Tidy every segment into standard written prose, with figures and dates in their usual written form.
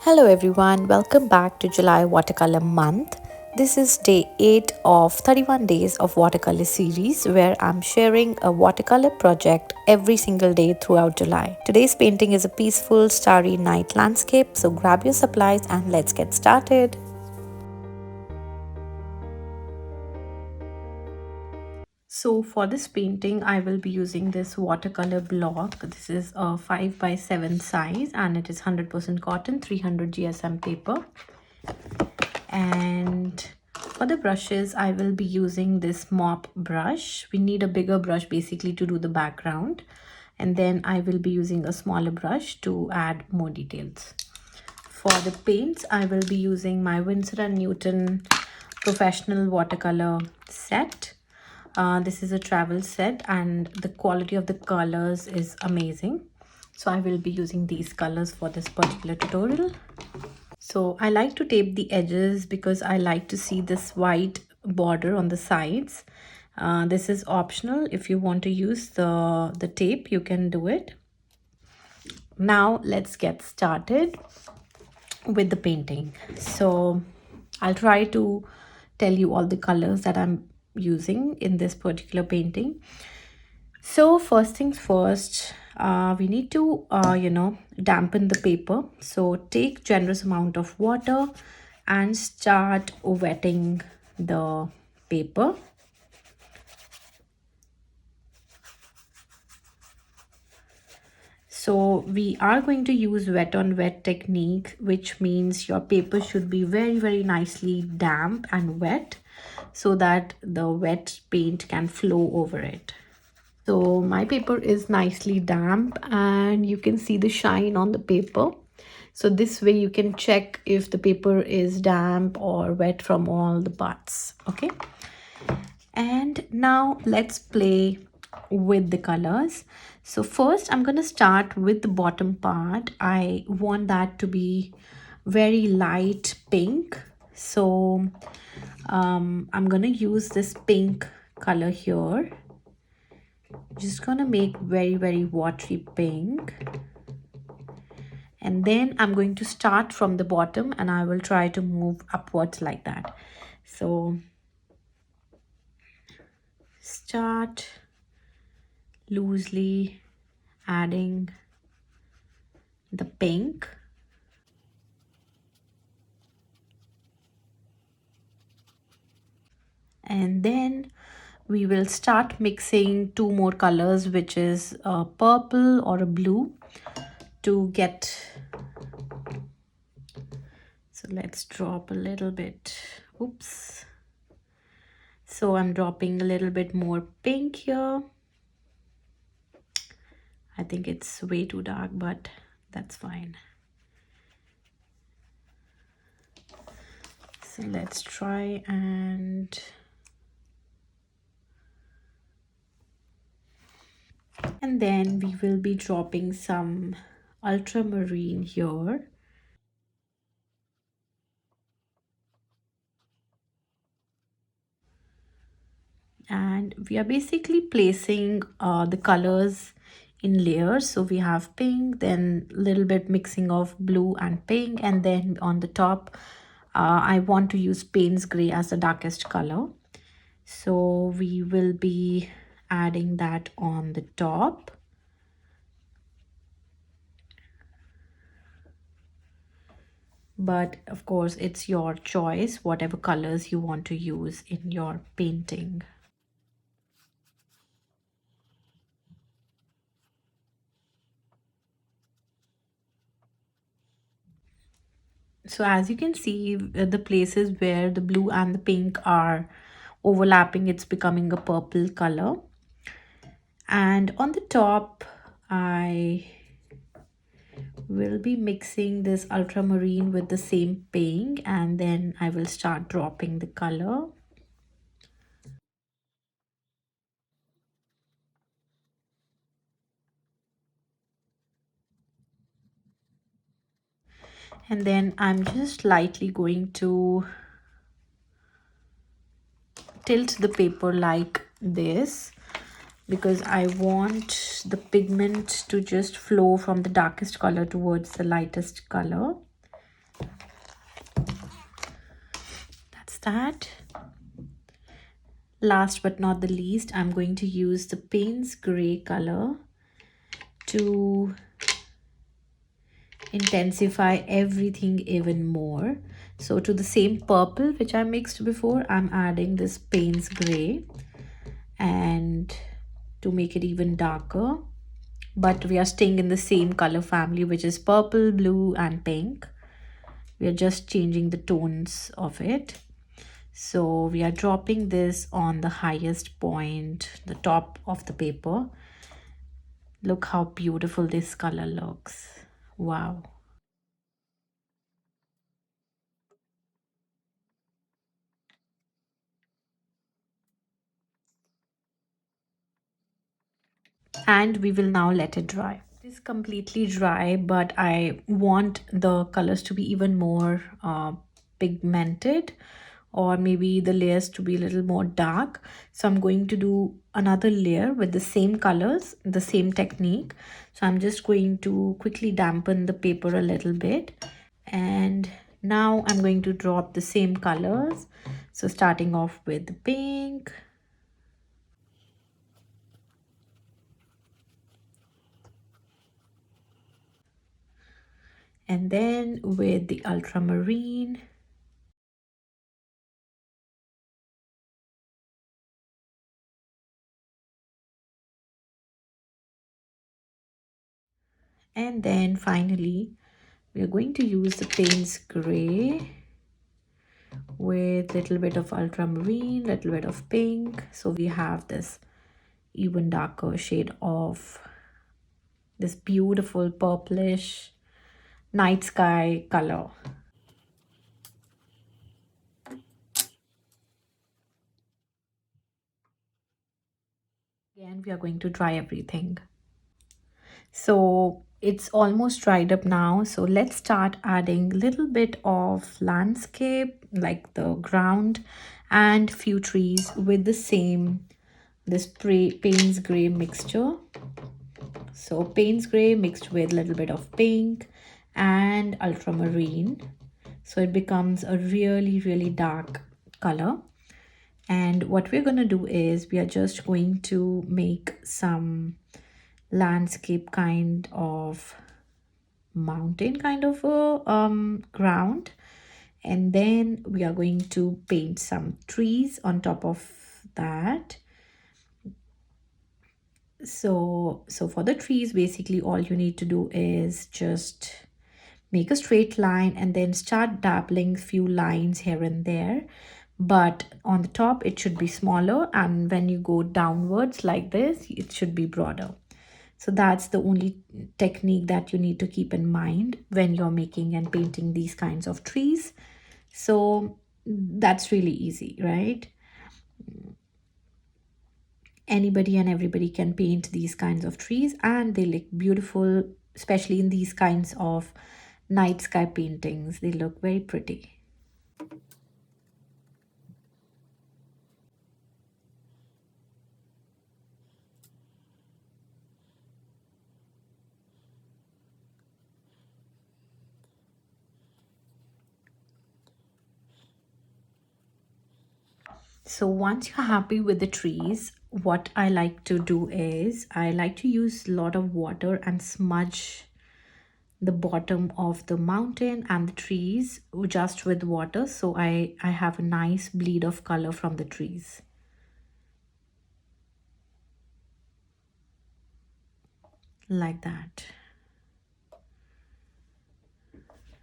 Hello everyone, welcome back to July Watercolor Month. This is day 8 of 31 Days of Watercolor series where I'm sharing a watercolor project every single day throughout July. Today's painting is a peaceful starry night landscape, so grab your supplies and let's get started. So for this painting, I will be using this watercolor block. This is a 5 by 7 size and it is 100% cotton, 300 GSM paper. And for the brushes, I will be using this mop brush. We need a bigger brush basically to do the background. And then I will be using a smaller brush to add more details. For the paints, I will be using my Winsor & Newton professional watercolor set. This is a travel set and the quality of the colors is amazing. So I will be using these colors for this particular tutorial. So I like to tape the edges because I like to see this white border on the sides. This is optional. If you want to use the tape, you can do it. Now let's get started with the painting. So I'll try to tell you all the colors that I'm using in this particular painting. So first things first, we need to dampen the paper. So take generous amount of water and start wetting the paper. So we are going to use wet on wet technique, which means your paper should be very nicely damp and wet so that the wet paint can flow over it. So my paper is nicely damp and you can see the shine on the paper. So this way you can check if the paper is damp or wet from all the parts. Okay. And now let's play with the colors. So first I'm going to start with the bottom part. I want that to be very light pink. So I'm going to use this pink color here. Just gonna make very watery pink, and then I'm going to start from the bottom and I will try to move upwards like that. So start loosely adding the pink, and then we will start mixing two more colors, which is a purple or a blue, to get. So let's drop a little bit. Oops. So I'm dropping a little bit more pink here. I think it's way too dark, but that's fine. So let's try and then we will be dropping some ultramarine here. And we are basically placing the colors in layers. So we have pink, then a little bit mixing of blue and pink, and then on the top I want to use Payne's Gray as the darkest color. So we will be adding that on the top. But of course it's your choice, whatever colors you want to use in your painting. So as you can see, the places where the blue and the pink are overlapping, it's becoming a purple color. And on the top, I will be mixing this ultramarine with the same pink, and then I will start dropping the color. And then I'm just lightly going to tilt the paper like this, because I want the pigment to just flow from the darkest color towards the lightest color. that. Last but not the least, I'm going to use the Payne's gray color to intensify everything even more. So to the same purple which I mixed before, I'm adding this Payne's gray, and to make it even darker, but we are staying in the same color family, which is purple, blue and pink. We are just changing the tones of it. So we are dropping this on the highest point, the top of the paper. Look how beautiful this color looks. Wow. And we will now let it dry. It is completely dry, but I want the colors to be even more pigmented, or maybe the layers to be a little more dark. So I'm going to do another layer with the same colors, the same technique. So I'm just going to quickly dampen the paper a little bit, and now I'm going to drop the same colors. So starting off with the pink, and then with the ultramarine, and then finally we are going to use the Payne's gray with little bit of ultramarine, little bit of pink. So we have this even darker shade of this beautiful purplish night sky color. Again, we are going to dry everything. So it's almost dried up now. So let's start adding little bit of landscape, like the ground and few trees with the same, this Payne's gray mixture. So Payne's gray mixed with a little bit of pink and ultramarine. So it becomes a really dark color. And what we're going to do is we are just going to make some landscape kind of mountain kind of a ground, and then we are going to paint some trees on top of that. So for the trees, basically all you need to do is just make a straight line and then start dabbling few lines here and there, but on the top it should be smaller, and when you go downwards like this it should be broader. So that's the only technique that you need to keep in mind when you're making and painting these kinds of trees. So that's really easy, right? Anybody and everybody can paint these kinds of trees, and they look beautiful, especially in these kinds of night sky paintings. They look very pretty. So once you're happy with the trees, what I like to do is I like to use a lot of water and smudge the bottom of the mountain and the trees just with water, so I have a nice bleed of color from the trees, like that.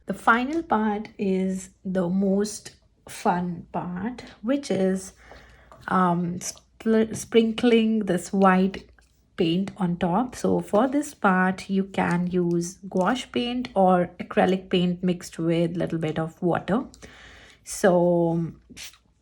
The final part is the most fun part, which is sprinkling this white paint on top. So for this part you can use gouache paint or acrylic paint mixed with little bit of water. So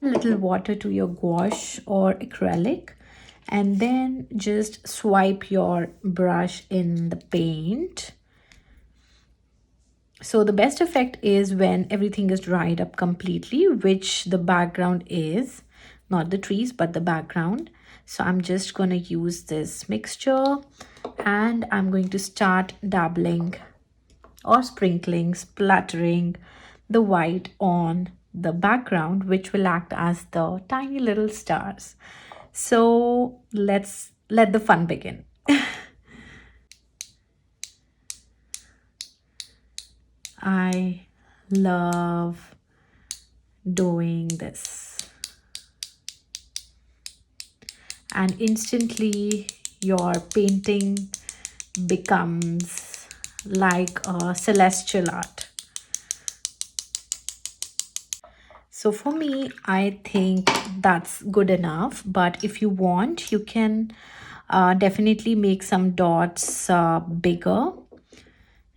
little water to your gouache or acrylic, and then just swipe your brush in the paint. So the best effect is when everything is dried up completely, which the background is, not the trees, but the background. So I'm just going to use this mixture, and I'm going to start dabbling or sprinkling, splattering the white on the background, which will act as the tiny little stars. So let's let the fun begin. I love doing this. And instantly your painting becomes like a celestial art. So for me, I think that's good enough. But if you want, you can definitely make some dots bigger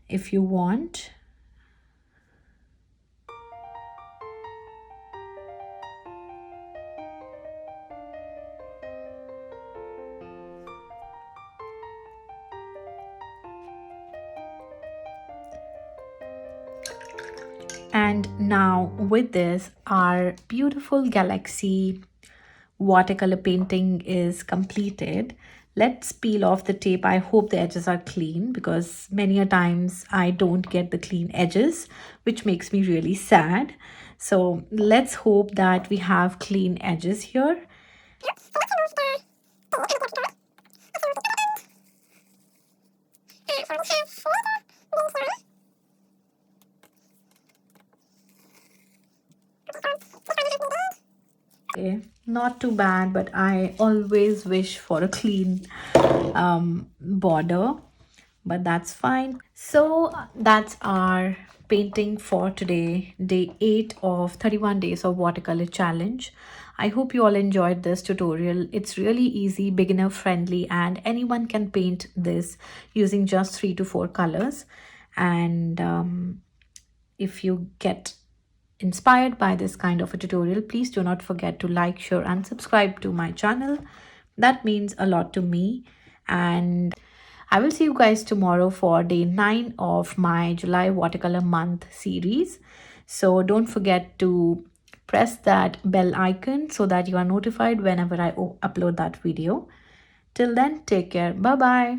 if you want. And now with this, our beautiful galaxy watercolor painting is completed. Let's peel off the tape. I hope the edges are clean, because many a times I don't get the clean edges, which makes me really sad. So let's hope that we have clean edges here. Okay, not too bad, but I always wish for a clean border, but that's fine. So that's our painting for today, day 8 of 31 days of watercolor challenge. I hope you all enjoyed this tutorial. It's really easy, beginner friendly, and anyone can paint this using just 3 to 4 colors. And if you get inspired by this kind of a tutorial, please do not forget to like, share, and subscribe to my channel. That means a lot to me. And I will see you guys tomorrow for day 9 of my July watercolor month series. So don't forget to press that bell icon so that you are notified whenever I upload that video. Till then, take care. Bye bye.